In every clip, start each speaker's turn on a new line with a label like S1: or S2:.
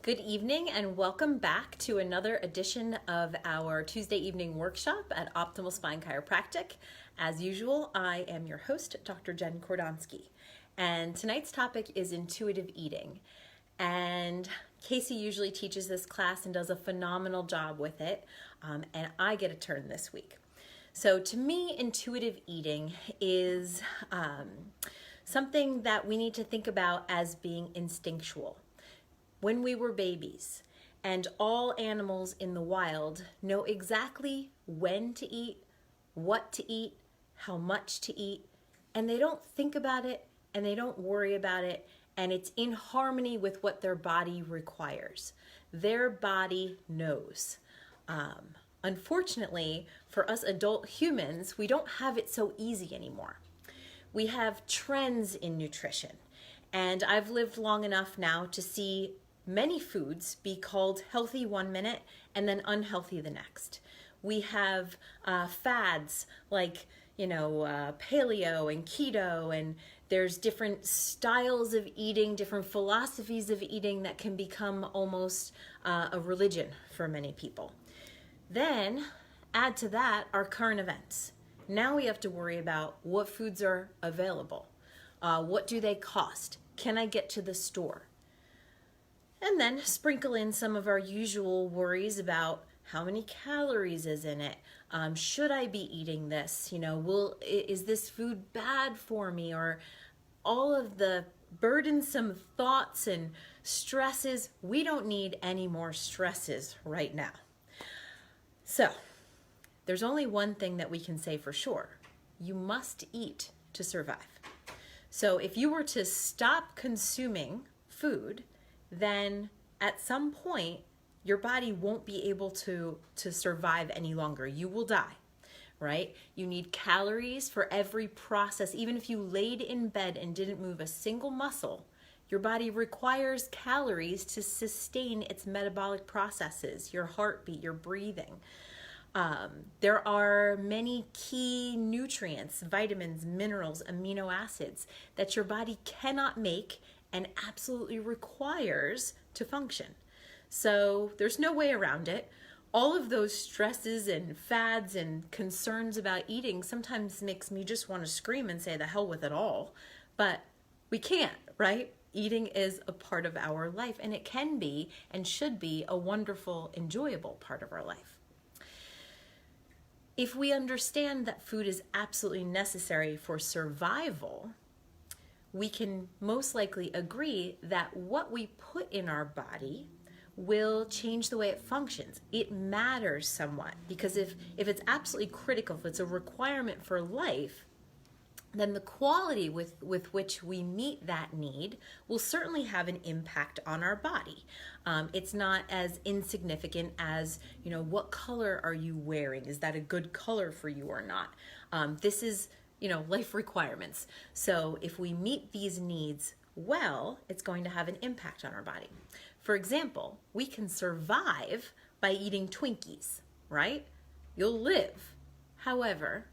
S1: Good evening and welcome back to another edition of our Tuesday evening workshop at Optimal Spine Chiropractic. As usual, I am your host, Dr. Jen Kordonsky, and tonight's topic is intuitive eating. And Casey usually teaches this class and does a phenomenal job with it, and I get a turn this week. So to me, intuitive eating is something that we need to think about as being instinctual. When we were babies, and all animals in the wild know exactly when to eat, what to eat, how much to eat, and they don't think about it and they don't worry about it, and it's in harmony with what their body requires. Their body knows. Unfortunately, for us adult humans, we don't have it so easy anymore. We have trends in nutrition, and I've lived long enough now to see many foods be called healthy one minute and then unhealthy the next. We have fads like, paleo and keto, and there's different styles of eating, different philosophies of eating that can become almost a religion for many people. Then add to that our current events. Now we have to worry about what foods are available. What do they cost? Can I get to the store? And then sprinkle in some of our usual worries about how many calories is in it. Should I be eating this? Is this food bad for me? Or all of the burdensome thoughts and stresses. We don't need any more stresses right now. So there's only one thing that we can say for sure. You must eat to survive. So if you were to stop consuming food, then at some point, your body won't be able to survive any longer. You will die, right? You need calories for every process. Even if you laid in bed and didn't move a single muscle, your body requires calories to sustain its metabolic processes, your heartbeat, your breathing. There are many key nutrients, vitamins, minerals, amino acids that your body cannot make and absolutely requires to function. So there's no way around it. All of those stresses and fads and concerns about eating sometimes makes me just want to scream and say the hell with it all. But we can't, right? Eating is a part of our life, and it can be and should be a wonderful, enjoyable part of our life. If we understand that food is absolutely necessary for survival, we can most likely agree that what we put in our body will change the way it functions. It matters somewhat, because if it's absolutely critical, if it's a requirement for life, then the quality with which we meet that need will certainly have an impact on our body. It's not as insignificant as, what color are you wearing? Is that a good color for you or not? This is life requirements. So if we meet these needs well, it's going to have an impact on our body. For example, we can survive by eating Twinkies, right? You'll live. However,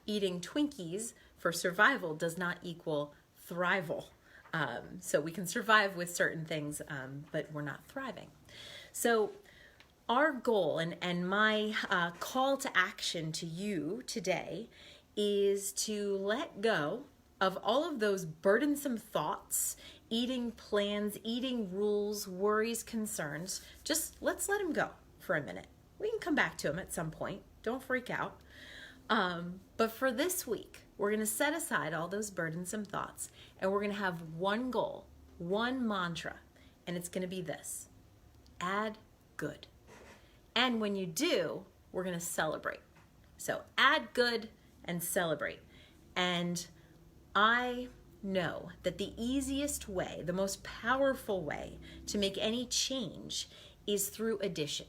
S1: eating Twinkies for survival does not equal thrival. So we can survive with certain things, but we're not thriving. So our goal and my call to action to you today is to let go of all of those burdensome thoughts, eating plans, eating rules, worries, concerns. Just let's let them go for a minute. We can come back to them at some point. Don't freak out. But for this week, we're going to set aside all those burdensome thoughts, and we're going to have one goal, one mantra, and it's going to be this: add good. And when you do, we're going to celebrate. So add good and celebrate. And I know that the easiest way, the most powerful way to make any change is through addition.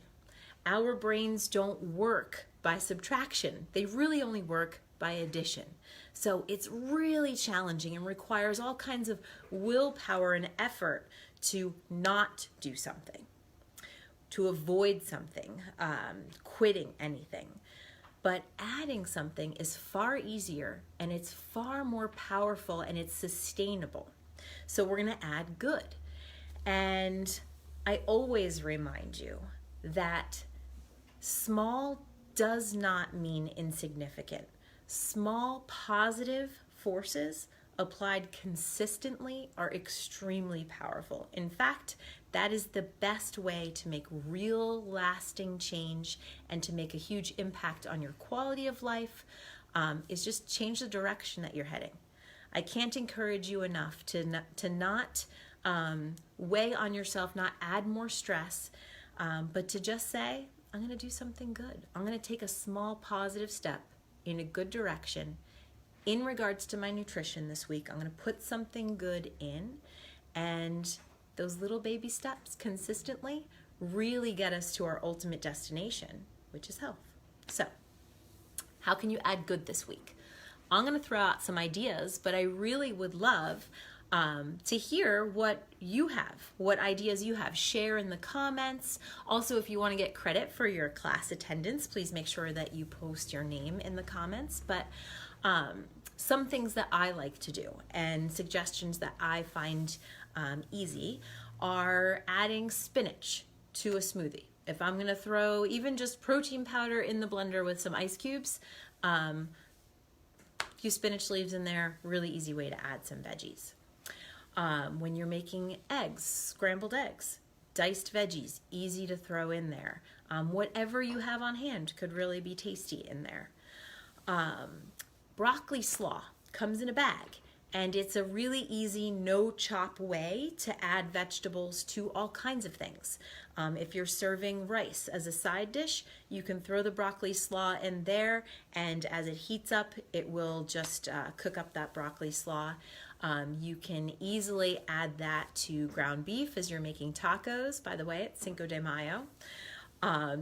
S1: Our brains don't work by subtraction. They really only work by addition. So it's really challenging and requires all kinds of willpower and effort to not do something, to avoid something, quitting anything. But adding something is far easier, and it's far more powerful, and it's sustainable. So we're going to add good. And I always remind you that small does not mean insignificant. Small positive forces applied consistently are extremely powerful. In fact, that is the best way to make real lasting change and to make a huge impact on your quality of life, is just change the direction that you're heading. I can't encourage you enough to not weigh on yourself, not add more stress, but to just say, I'm going to do something good. I'm going to take a small positive step in a good direction in regards to my nutrition this week. I'm going to put something good in, and those little baby steps consistently really get us to our ultimate destination, which is health. So, how can you add good this week? I'm going to throw out some ideas, but I really would love to hear what you have, what ideas you have. Share in the comments. Also, if you want to get credit for your class attendance, please make sure that you post your name in the comments. But some things that I like to do and suggestions that I find easy are adding spinach to a smoothie. If I'm going to throw even just protein powder in the blender with some ice cubes, few spinach leaves in there, really easy way to add some veggies. When you're making eggs, scrambled eggs, diced veggies, easy to throw in there. Whatever you have on hand could really be tasty in there. Broccoli slaw comes in a bag, and it's a really easy no-chop way to add vegetables to all kinds of things. If you're serving rice as a side dish, you can throw the broccoli slaw in there, and as it heats up, it will just cook up that broccoli slaw. You can easily add that to ground beef as you're making tacos. By the way, it's Cinco de Mayo.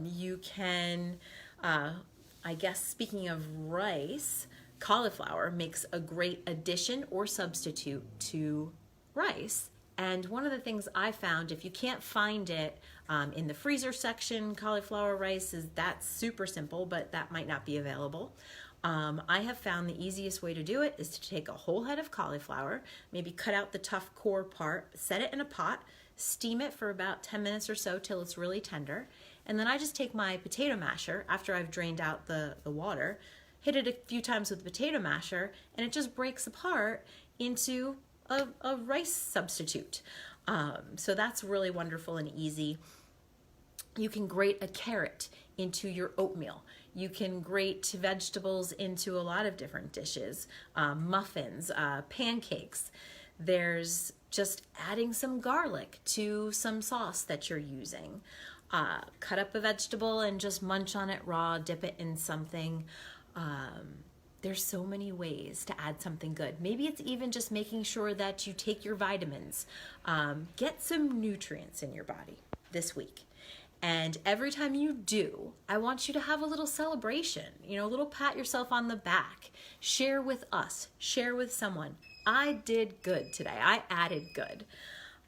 S1: You can, I guess, speaking of rice, cauliflower makes a great addition or substitute to rice. And one of the things I found, if you can't find it in the freezer section, cauliflower rice, that's super simple, but that might not be available. I have found the easiest way to do it is to take a whole head of cauliflower, maybe cut out the tough core part, set it in a pot, steam it for about 10 minutes or so till it's really tender, and then I just take my potato masher after I've drained out the water, hit it a few times with the potato masher, and it just breaks apart into a rice substitute. So that's really wonderful and easy. You can grate a carrot into your oatmeal. You can grate vegetables into a lot of different dishes, muffins, pancakes. There's just adding some garlic to some sauce that you're using. Cut up a vegetable and just munch on it raw, dip it in something. There's so many ways to add something good. Maybe it's even just making sure that you take your vitamins. Get some nutrients in your body this week. And every time you do, I want you to have a little celebration, a little pat yourself on the back. Share with us, share with someone. I did good today. I added good.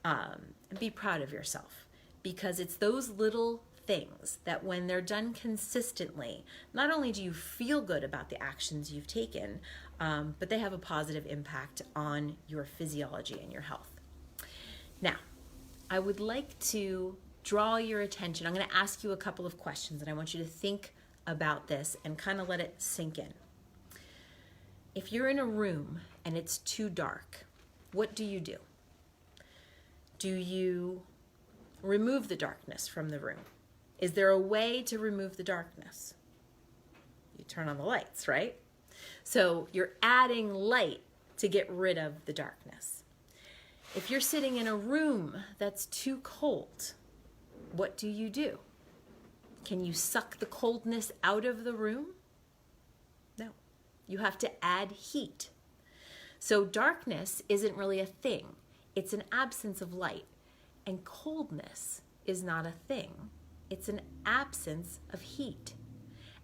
S1: And be proud of yourself, because it's those little things that when they're done consistently, not only do you feel good about the actions you've taken, but they have a positive impact on your physiology and your health. Now, I would like to draw your attention. I'm going to ask you a couple of questions, and I want you to think about this and kind of let it sink in. If you're in a room and it's too dark, what do you do? Do you remove the darkness from the room? Is there a way to remove the darkness? You turn on the lights, right? So you're adding light to get rid of the darkness. If you're sitting in a room that's too cold, what do you do? Can you suck the coldness out of the room? No. You have to add heat. So darkness isn't really a thing. It's an absence of light. And coldness is not a thing. It's an absence of heat.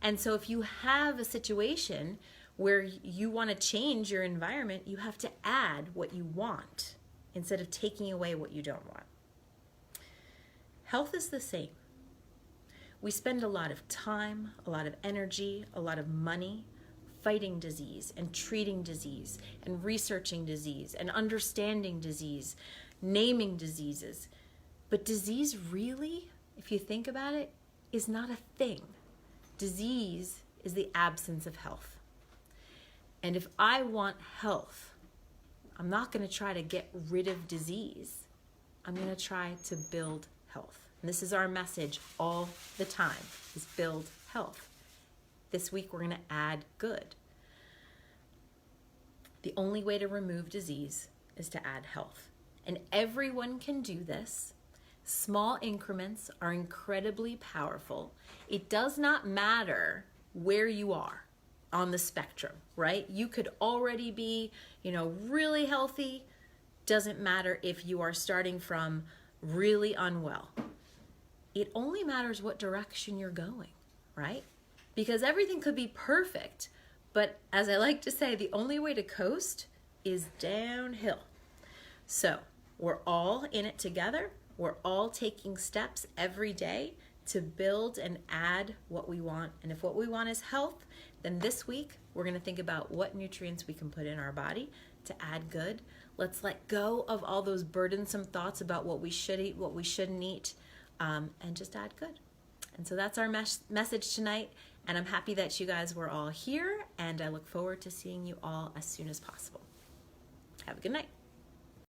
S1: And so if you have a situation where you want to change your environment, you have to add what you want instead of taking away what you don't want. Health is the same. We spend a lot of time, a lot of energy, a lot of money fighting disease and treating disease and researching disease and understanding disease, naming diseases. But disease really, if you think about it, is not a thing. Disease is the absence of health. And if I want health, I'm not going to try to get rid of disease. I'm going to try to build health. And this is our message all the time, is build health. This week we're going to add good. The only way to remove disease is to add health. And everyone can do this. Small increments are incredibly powerful. It does not matter where you are on the spectrum, right? You could already be, really healthy. Doesn't matter if you are starting from really unwell. It only matters what direction you're going, right? Because everything could be perfect, but as I like to say, the only way to coast is downhill. So we're all in it together. We're all taking steps every day to build and add what we want. And if what we want is health, then this week we're going to think about what nutrients we can put in our body to add good. Let's let go of all those burdensome thoughts about what we should eat, what we shouldn't eat, and just add good. And so that's our message tonight. And I'm happy that you guys were all here, and I look forward to seeing you all as soon as possible. Have a good night.